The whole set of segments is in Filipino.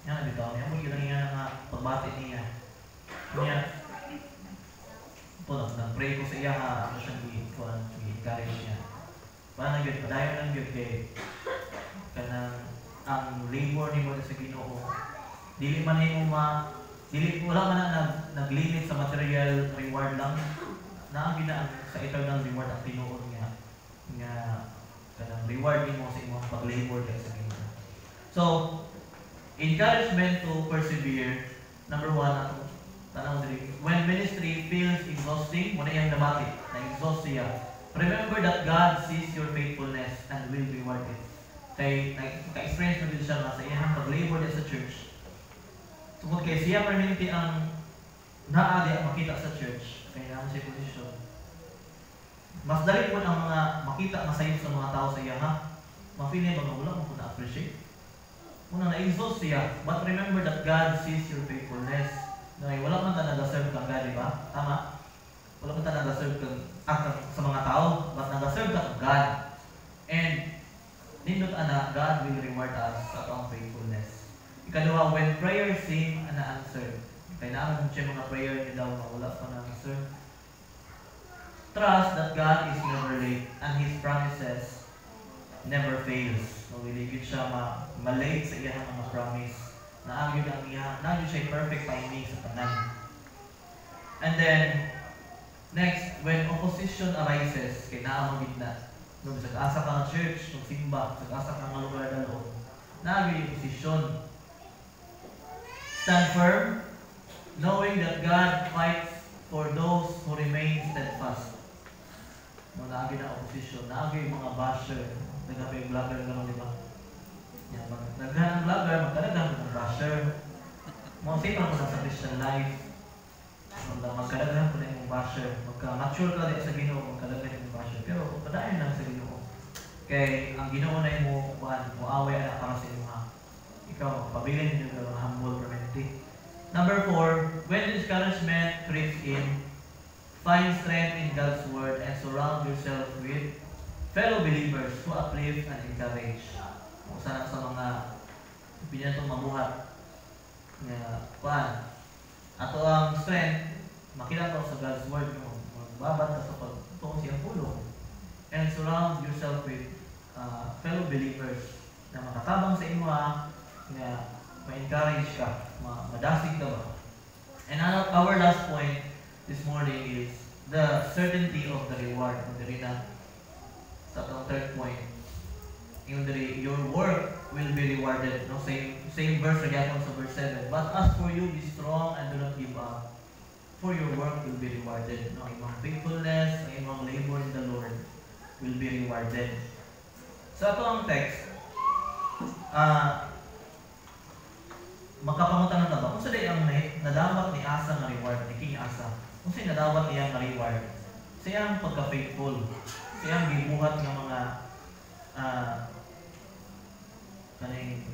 Yan bitaw niya mo gyud nga nga pagbati niya. Niya nag-pray ko sa iya ha, ano siyang i-encourage niya. Paano yun? Padayon lang yun kay kanang ang labor ni mo sa Ginoo. Dili man nimo wala man na nag-limit sa material reward lang. Naagi na sa eternal reward ang tinuod nga kanang reward nimo sa imong pag-labor sa Ginoo. So, encouragement to persevere. Number 1, atong tanaw diri. When ministry feels exhausting, mo na iyang nabati, na-exhaust siya. Remember that God sees your faithfulness and will reward it. Kay ka-experience mo din siya nga sa iyang pag-labor niya sa church. Tungkol kay siya permanente ang naadi ang makita sa church, kaya naman siya posisyon. Mas dali po ang mga makita na sayo sa mga tao sa iya ha. Ma-feel niya ba wala mo kung na-appreciate? Muna na-exhaust siya, but remember that God sees your faithfulness. Wala man ta nag-serve kang God, di ba? Tama? Wala man ta nag-serve kang sa mga tao, but nag-serve ka kang God. And nindot ana, God will reward us sa atong faithfulness. Ikaduha, when prayer seem unanswered. Kaya naman siya mga prayer ni daw na wala pa na-answer. Trust that God is never late and His promises never fails. So, wiligid siya ma-late sa iyang mga promise. Naagyo ang iya, naagyo siya perfect timing sa tanan. And then, next, when opposition arises, kay naamang gitna. Nung sa-asa ka ng church, nung simba, sa-asa ka ng lugar na loob, naagyo yung opposition. Stand firm, knowing that God fights for those who remain steadfast. No, naagyo na opposition, naagyo yung mga basher, nagkapay yung vlogger gano'n, di ba? Naghahan ng vlogger, magkadagang ng basher. Mga safe ako na sa Christian life. Magkadagang ko na yung basher. Magka-mature ka din sa Ginoo, magkadagang yung basher. Pero padayon lang sa Ginoo. Kaya ang Ginoo na yung muaway na para sa inyo ha. Ikaw, pabilin nyo ng humble permanently. Number 4, when discouragement creeps in, find strength in God's Word and surround yourself with fellow believers who uplift and encourage. Kung saan sa mga pinatong mabuhat ato ang strength, makita ko sa God's Word mo, magbabat ka sa pagtungkol siyang pulong. And surround yourself with fellow believers na makatabang sa imo na ma-encourage ka, madasig ka ba. And our last point this morning is the certainty of the reward. Sa atong third point, your work will be rewarded. No? Same verse again sa verse 7. But as for you, be strong and do not give up, for your work will be rewarded. No? Imong faithfulness, ang imong labor in the Lord will be rewarded. Sa ato ang text, makapangutan na ba? Kung saan ang nadawat ni Asa na reward, ni King Asa, kung saan nadawat niya na reward, siya ang pagka-faithful, siya ang gibuhat ng mga kaning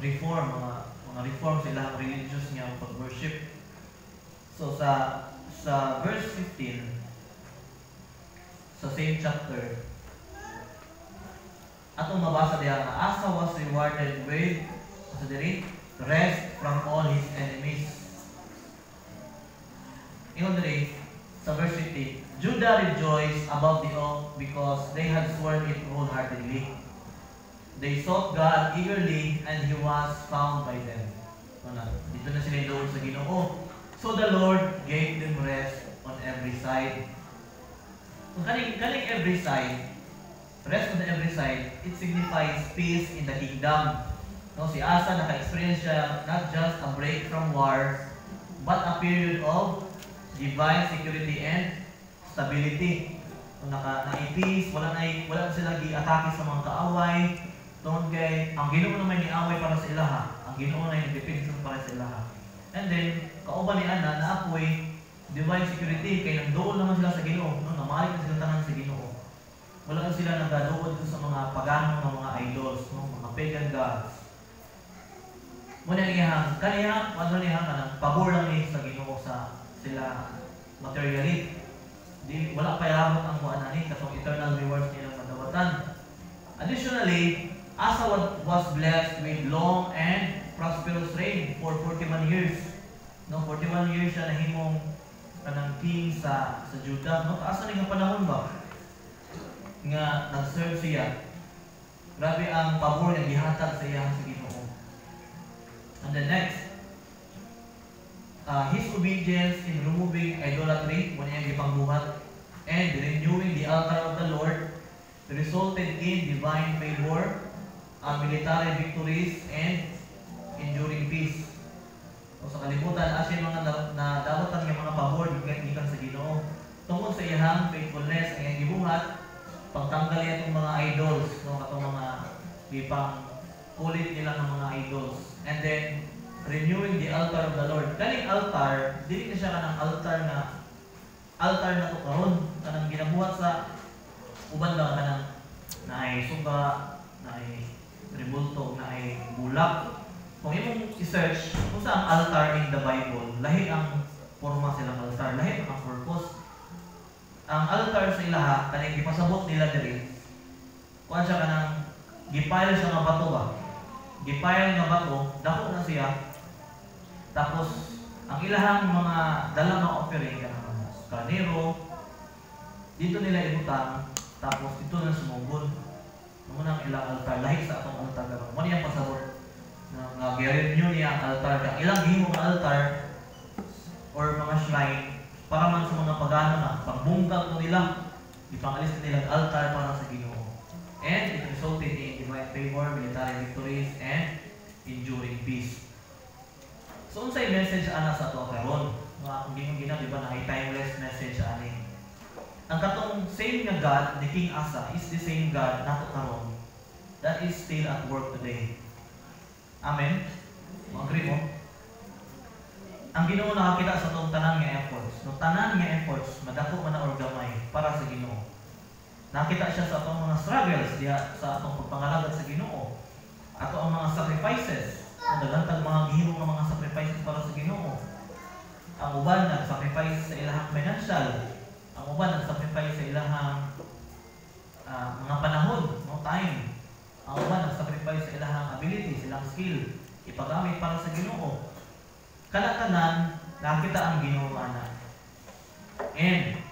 reform, mga reform sila religious niya pag-worship. So sa verse 15 sa same chapter, atong mabasa diha nga Asa was rewarded with rest from all his enemies. Ingon diri sa verse 15, Judah rejoiced above the oak because they had sworn it wholeheartedly. They sought God eagerly, and He was found by them. Dito na sila doon sa Ginoo. So the Lord gave them rest on every side. Kung kaling every side, rest on every side, it signifies peace in the kingdom. No, si Asa naka-experience siya not just a break from war, but a period of divine security and stability. Kung na-peace, wala silang i-atake sa mga kaaway. Tungkol kay, ang Ginoo naman ni-away para sa ilaha. Ang Ginoo na yung para sa ilaha. And then, kauban ni Ana, naapoy divine security, kay nandoon naman sila sa Ginoo. No? Namalik na sila tanan sa Ginoo. Wala na sila nagadood sa mga paganong ng mga idols, no? Mga pagan gods. Muna niyang, kaniya, pabor lang ni sa Ginoo sa sila materially. Wala pa yabot ang buwan ni kasong eternal rewards nilang madawatan. Additionally, Asa was blessed with long and prosperous reign for 41 years. No, 41 years siya nahimong kanang king sa Judah. No, taas na nga panahon ba nga nag-serve siya. Grabe ang pabor nga gihatag sa iya sa Ginoo. And the next, his obedience in removing idolatry, muna yung ipangbuhat, and renewing the altar of the Lord resulted in divine favor, military victories, and enduring peace. O sa kalibutan, asya mga nadawatan ng mga pabor gikan sa Ginoo. Tungkol sa iyang faithfulness ang iyang gibuhat, pagtanggal niya itong mga idols, no, itong mga ipang kulit nila ng mga idols. And then, renewing the altar of the Lord. Kaning altar, dili na siya kanang altar na to karon, kanang ginabuhat sa uban ba kanang naay suga, naay rebulto, naay bulak. Kung imong i-search kung sa ang altar in the Bible, lahi ang forma silang altar, lahi ang purpose. Ang altar sa ilaha, kanang gipasabot nila diri, kuan siya kanang gipile siya nga bato ba? Gipile nga bato, dako na siya. Tapos, ang ilahang mga dalang na offering, kanang mga karnero, dito nila ibutang, tapos dito na sumugod. Muna ang ilang altar, lahi sa atong altar karon. Mo niyang pasabot na gi-renew niya ang altar, kang ilang himo nga altar or mga shrine para man sa mga pagano na pagbungkag mo nila, ipangalis nila ang altar para sa Ginoo. And it resulted in divine favor, military victories, and enduring peace. So unsay message ana sa ato karon? Kung gina di ba na timeless message ani. Ang katong same nga God ni King Asa is the same God nato karon that is still at work today. Amen. Mo agree mo? Ang Ginoo nakakita sa atong tanan nga efforts. No tanan nga efforts madako man or gamay para sa Ginoo. Nakita siya sa atong mga struggles diha sa atong pagpangalagad sa Ginoo. Ato ang mga sacrifices. Ang dagantag mga gihimo nga mga sacrifices para sa Ginoo. Ang uban nag-sacrifice sa ilahang financial. Ang uban nag-sacrifice sa ilahang mga panahon, no time. Ang uban nag-sacrifice sa ilahang ability, silang skill, ipagamit para sa Ginoo. Kalatanan, nakita ang Ginoo ana. And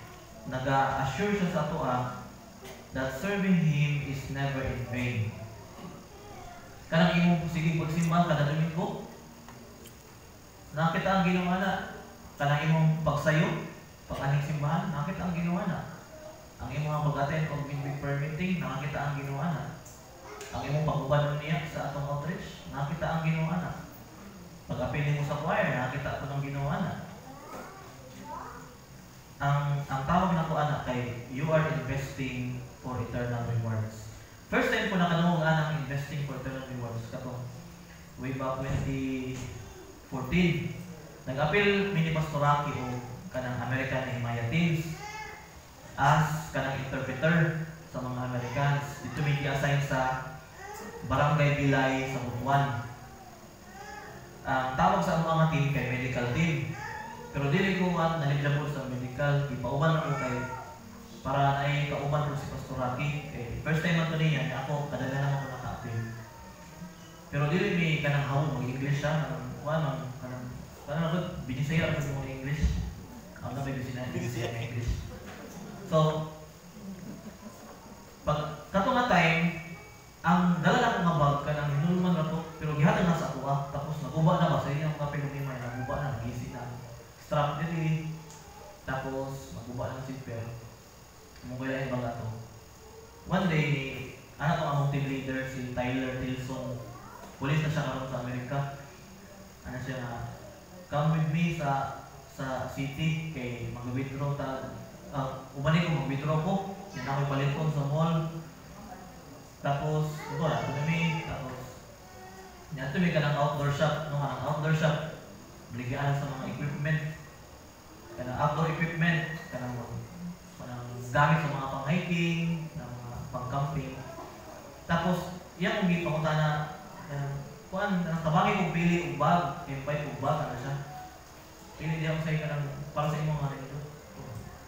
naga-assure siya sa atoa that serving Him is never in vain. Kanang imong sige pagsimba kada Domingo, nakita ang Ginoo ana. Kanang imong pagsayo, pag-aning simbahan, nakita ang Ginoo ana. Ang imong pag-attend og midweek prayer meeting, nakita ang Ginoo ana. Ang imong pag-ubad niya sa atong outreach, nakita ang Ginoo ana. Pag-apil mo sa choir, nakita ko ng Ginoo ana. Ang tawag na ko ana kay you are investing for eternal rewards. First time ko nakanuog anang investing for eternal rewards katong way back 2014. Nag-apil mini pastoraki o kanang American Himaya teams as kanang interpreter sa mga Americans. Dito may i-assign sa Barangay Bilay sa Butuan. Tawag sa mga team kay medical team. Pero dili ko naliglabot sa medical, ipauban na ko kay para ay kauban ko si Pastor Rocky. First time man to niya, ako kadaghan ako naka-appeal. Pero dili mi kanang hawon mag-English siya, kanang binisaya ako sa English. Ang nabi binisaya English. So, pag kato nga time, ang dala na akong mabag kanang hinulman na to, pero gihatag na sa ako tapos naguba na ba sa inyo ang kapil ng imay, naguba na, nagisi na. Strap dili, tapos maguba ng zipper. Mungkila yung baga to. One day, anak ko among team leader, si Tyler Tilson. Pulis na siya karon sa Amerika. Ano siya na, come with me sa city, kay mag-withdraw ta. Umanin ko mag-withdraw ko. Yan ako paliton sa mall. Tapos, ito na, kami. Tapos, yan ito may kanang outdoor shop. No, kanang outdoor shop. Bligyan sa mga equipment. Kanang outdoor equipment. Kanang gamit sa mga pang-hiking, mga pang-camping. Tapos, yan kung gipakunta na, kuan, tabangin kong pili o bag, empay o bag, ano siya. Pili di ako sa'yo ka para sa imong mga ito.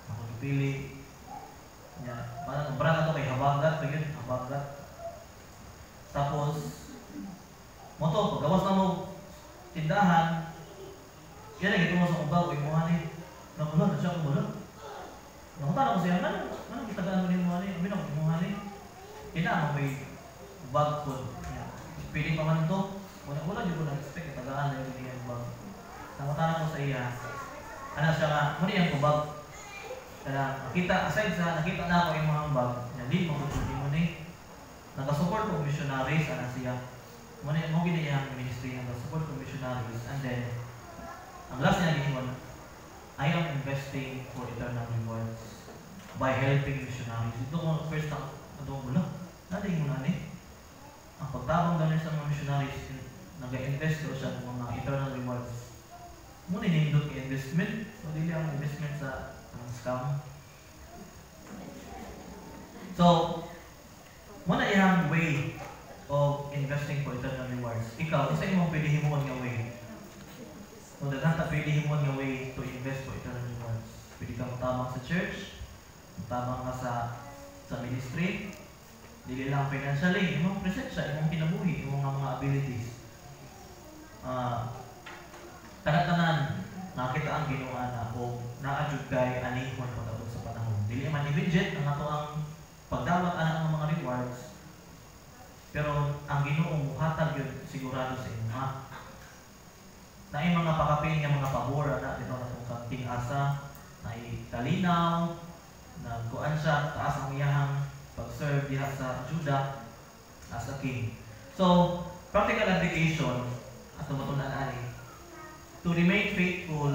Ako pili. Yan. Parang brand na ito kay Habagat, Habagat. Tapos, mo to, paggawas na mo, tindahan, yan ay ito mo sa ubaw, imuhan eh. Nakulang, na siya kumulang. Nakutala ko siya, ano kitagaan mo ni imuhan eh? Abi na, imuhan eh. Kina, may bag po. Pwede pa man ito. Wala di ko na-expect, kitagaan na yung yung bag. Nakutala ko sa iya, ano siya nga, muna yung kubag. Kaya nakita, aside sa nakita na ako yung mga bag, hindi mo mo ni nagka-support ko missionaries, ano siya. Muna mo ginayang ministry, nagka-support ko missionaries, and then ang last niya giniwan, I am investing for eternal rewards by helping missionaries. Ito ko first time, ito ko lang, natin mo na ni. Ang pagtabang ganun sa mga missionaries, nag-invest ko siya ng mga eternal rewards. Muna nindot yung investment, o dili ang investment sa scam. So, muna yung way of investing for eternal rewards. Ikaw, isa imong pwede himuon nga way. Kung daghang ta pwede himuon nga way to invest for eternal rewards. Pwede ka matabang sa church, matabang ka sa ministry, dili lang financially, imong present siya, imong kinabuhi, imong mga abilities. Tanan nakita ang Ginoo na o naadjud kay anihon pagabot sa panahon. Dili man immediate ang ato ang pagdawat ana ng mga rewards. Pero ang Ginoo muhatag yun sigurado sa inyo. Na yung mga pakapin nga mga pabor na dito na itong King Asa na italinaw na kuan siya taas ang iyahang pag-serve diha sa Judah as a king. So, practical application at matunan ani to remain faithful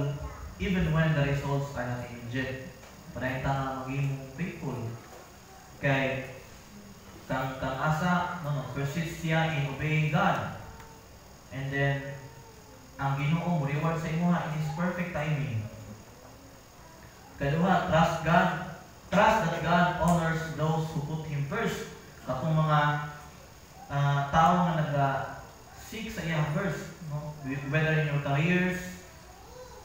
even when the results are not immediate. Panayta nga maging faithful kay kang Asa persist siya in obeying God, and then ang Ginoo mo reward sa imuha in His perfect timing. Kaduha, trust God. Trust that God honors those who put Him first. Katong mga tao nga nag-seek sa iyang first, no? Whether in your careers,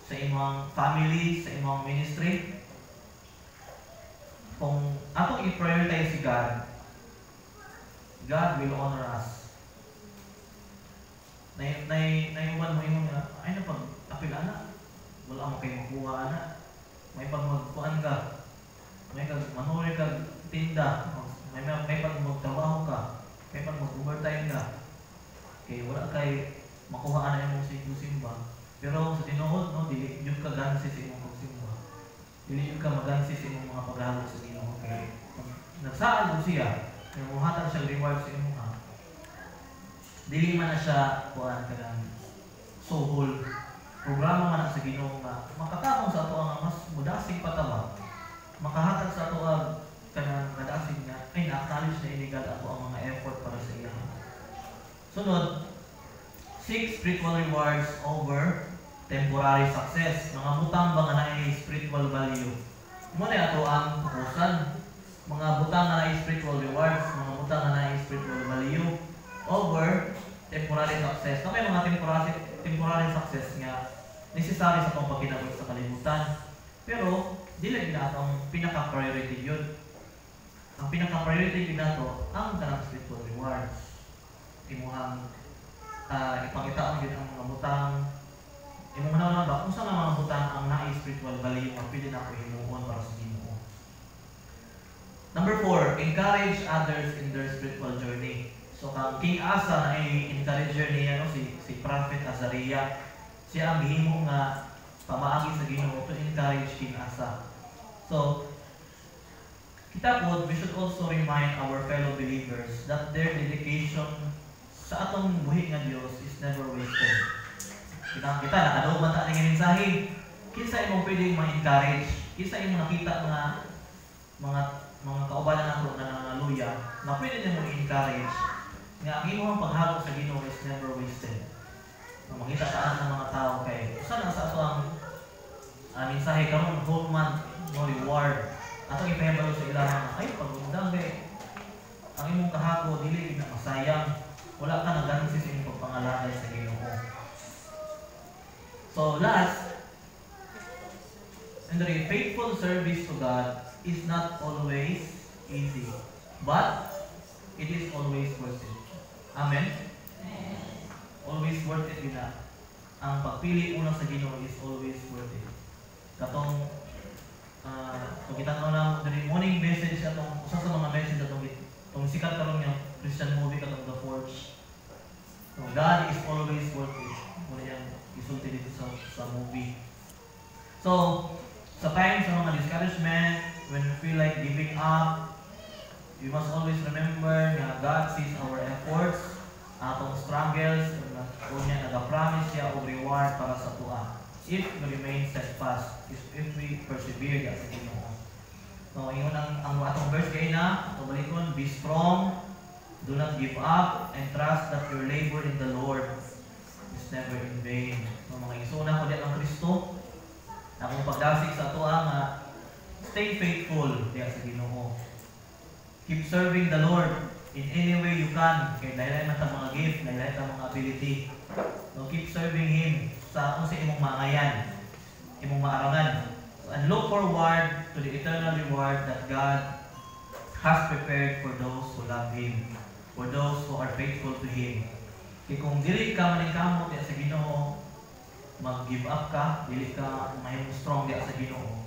sa imong family, sa imong ministry. Kung atong i-prioritize si God, God will honor us. Naiuban mo yung ay napag-apil ana. Wala mo kayo makuha ana. May pag magkuhan ka. May pag manuri ka tinda. May pag magtrabaho ka. May pag mag-overtime ka. Kaya wala kay makuha ana yung simba. Pero sa tinuod, no, dili yun ka gansi sa imong pagsimba. Dili yun ka magansi sa imong mga paghahalo sa Ginoo. Okay? Nagsaan mo siya, namuhatan siya reward sa imong dili man na siya kuan kanang sohol programa man na sa Ginoo nga makatabang sa ato ang mas mudasig pataba, makahatag sa ato ang kanang kadasig nga ay na-acknowledge na illegal ato ang mga effort para sa iya. Sunod, seek spiritual rewards over temporary success. Mga butang ba nga naay spiritual value, mo na ato ang fokusan. Mga butang nga naay spiritual rewards, mga butang nga naay spiritual value over temporary success. So, may mga temporary success nga necessary sa itong pagkinabot sa kalibutan. Pero, dili na itong pinaka-priority yun. Ang pinaka-priority yun na ito, ang kanang spiritual rewards. Imuhang ipakita yun ang mga butang. Imuhang na ba, kung saan ang mga butang ang na-spiritual value ang pili na ko himuon para sa Ginoo. Number 4, encourage others in their spiritual journey. So, kang King Asa na i-encourager niya, no, si Prophet Azariah, siya ang himo nga pamaagi sa Ginoo to encourage King Asa. So, kita po, we should also remind our fellow believers that their dedication sa atong buhi nga Dios is never wasted. Kita nakadaog man ta ning mensahe. Kinsa imong pwedeng ma-encourage? Kinsa imong nakita mga kaubalan nato na nangaluya na pwede nimo i-encourage nga ang imong paghagok sa Ginoo is never wasted. Makita ka ng mga tao kay usa na sa ato ang mensahe karon whole month no reward. Ato ipahibalo sa ilang ay pagundang kay ang imong kahako dili na masayang. Wala ka nagansi sa imong pagpangalalay sa Ginoo. So last, and the faithful service to God is not always easy, but it is always worth it. Amen? Always worth it nila. ang pagpili una sa Ginoo is always worth it. Katong kung kita na diri morning message atong usa sa mga message atong sikat karon nga Christian movie katong The Forge. So, God is always worth it. Muna yung isulti dito sa movie. So, sa times sa mga discouragement, when we feel like giving up, we must always remember na God sees our efforts, atong struggles, kung niya nag-promise siya o reward para sa tuwa. If we remain steadfast, if we persevere sa Ginoo. So, yun ang atong verse kay na, atong balikon, be strong, do not give up, and trust that your labor in the Lord is never in vain. So, mga isuna ko diyan ang Kristo, akong pagdasig sa tuwa nga, stay faithful diyan sa Ginoo. Keep serving the Lord in any way you can. Kaya lahat man mga gift, lahat mga ability. So keep serving Him sa kung sa imong maangayan, imong maarangan. So, and look forward to the eternal reward that God has prepared for those who love Him, for those who are faithful to Him. Kaya kung dili ka maningkamot sa Ginoo, mag-give up ka, dili ka mahimong strong sa Ginoo,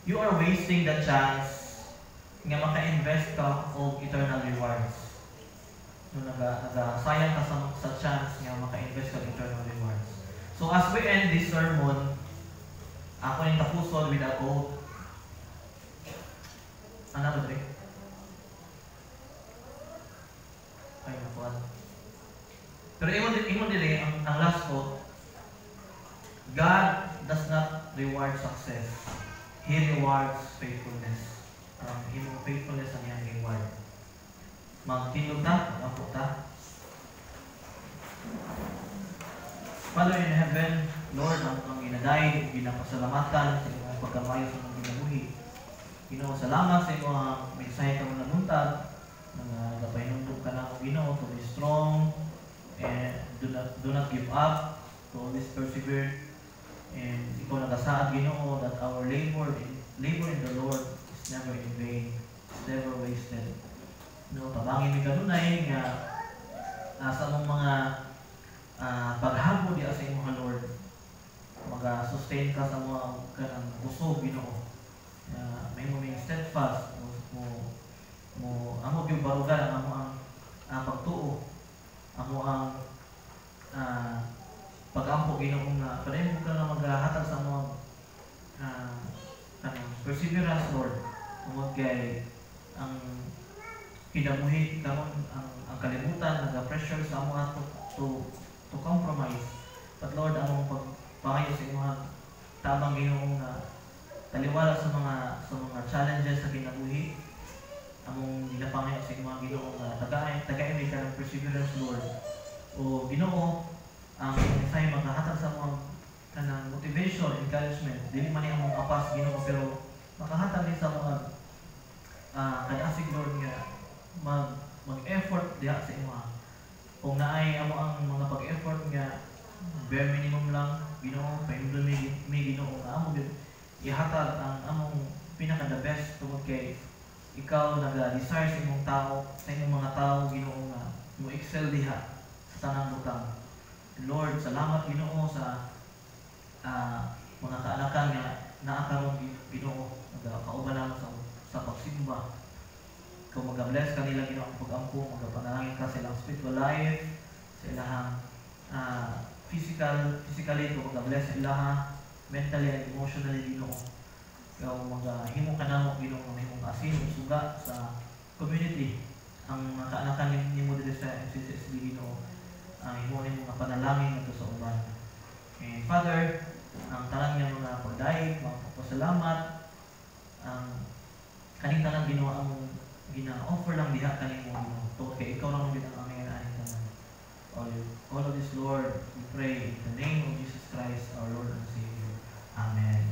you are wasting the chance nga maka-invest ka og eternal rewards. No, nagasayang ka sa chance nga maka-invest ka og eternal rewards. So as we end this sermon, ako yung tapuson with a quote. Ano ba ito? Ay, nakuha. Pero imon din ang last quote, God does not reward success. He rewards faithfulness. Imong faithfulness ang iyang reward. Magtilog ta, mag-ampo ta. Father in heaven, Lord, ang inaday, ginapasalamatan sa iyong pagkamayo sa mga ginabuhi. Ginoo, salamat sa iyong mensahe ka mong namuntag, nagapahinundog ka na Ginoo to be strong and do not give up, to always persevere. And ikaw nagasaad Ginoo that our labor in the Lord is never in vain, it's never wasted. No, tabangin mi kanunay nga sa mong mga paghamo diya sa imong Lord, maga-sustain ka sa mga kanang busog Ginoo. May mo steadfast mo amo gyud barugan amo ang pagtuo, amo ang pag-ampo Ginoo nga padayon mo ka nga maghatag sa mga perseverance, Lord. Tungod kay ang kinabuhi karon ang kalibutan naga-pressure sa amo ato to compromise. But Lord, among pagpangayo sa imong tamang Ginoo nga taliwala sa mga challenges sa kinabuhi, among ginapangayo sa imong Ginoo nga tagay ka ng perseverance, Lord. O Ginoo, ang mensahe maghahatag sa mga kanang motivation, encouragement. Dili man among apas Ginoo, pero makahatag din sa mga kadasig, Lord, nga mag-effort diha sa imo. Kung naay amo ang mga pag-effort nga bare minimum lang Ginoo, paimdon mi Ginoo nga amo ihatag ang among pinaka the best tungod kay ikaw naga-desire sa imong tao, sa imong mga tao Ginoo nga mo excel diha sa tanang butang. Lord, salamat Ginoo sa mga kaanakan nga naa karon Ginoo, nagakauban namo sa pagsimba. Kung mag-bless kanila Ginoo ang pag-ampo, magapanalangin ka sa ilang spiritual life, sa ilang physically, kung mag-bless sa ilang mentally and emotionally Ginoo. Ikaw maghimo ka namo Ginoo nga mahimong asin ug suga sa community. Ang mga kaanakan nimo diri sa MCCSB Ginoo, himo nimo nga panalangin ngadto sa uban. And Father, ang tanan nga mga pagdaig, mga pasalamat, ang kaning tanan Ginoo ang gina-offer lang diha kanimo Ginoo. Tungod kay ikaw lang gid ang aming aning tanan. All of this, Lord, we pray in the name of Jesus Christ, our Lord and Savior. Amen.